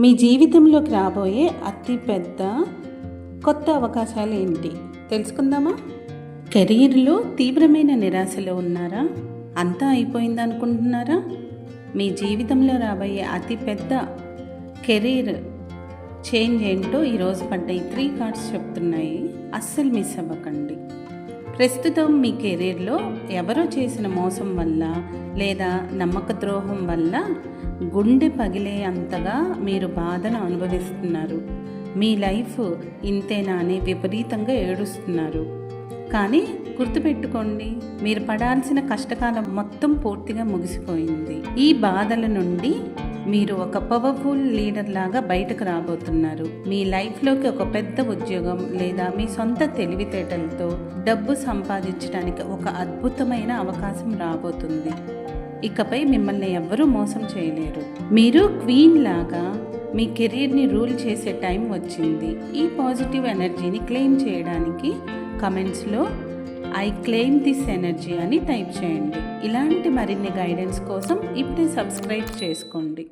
మీ జీవితంలోకి రాబోయే అతి పెద్ద కొత్త అవకాశాలు ఏంటి తెలుసుకుందామా? కెరీర్లో తీవ్రమైన నిరాశలో ఉన్నారా? అంతా అయిపోయింది అనుకుంటున్నారా? మీ జీవితంలో రాబోయే అతి పెద్ద కెరీర్ చేంజ్ ఏంటో ఈరోజు పడ్డ ఈ 3 కార్డ్స్ చెప్తున్నాయి. అస్సలు మిస్ అవ్వకండి. ప్రస్తుతం మీ కెరీర్లో ఎవరో చేసిన మోసం వల్ల లేదా నమ్మక ద్రోహం వల్ల గుండె పగిలే అంతగా మీరు బాధను అనుభవిస్తున్నారు. మీ లైఫ్ ఇంతేనా అని విపరీతంగా ఏడుస్తున్నారు. కానీ గుర్తుపెట్టుకోండి, మీరు పడాల్సిన కష్టకాలం మొత్తం పూర్తిగా ముగిసిపోయింది. ఈ బాధల నుండి మీరు ఒక పవర్ఫుల్ లీడర్ లాగా బయటకు రాబోతున్నారు. మీ లైఫ్లోకి ఒక పెద్ద ఉద్యోగం లేదా మీ సొంత తెలివితేటలతో డబ్బు సంపాదించడానికి ఒక అద్భుతమైన అవకాశం రాబోతుంది. ఇకపై మిమ్మల్ని ఎవ్వరూ మోసం చేయలేరు. మీరు క్వీన్ లాగా మీ కెరీర్ని రూల్ చేసే టైం వచ్చింది. ఈ పాజిటివ్ ఎనర్జీని క్లెయిమ్ చేయడానికి కమెంట్స్లో ఐ క్లెయిమ్ దిస్ ఎనర్జీ అని టైప్ చేయండి. ఇలాంటి మరిన్ని గైడెన్స్ కోసం ఇప్పుడే సబ్స్క్రైబ్ చేసుకోండి.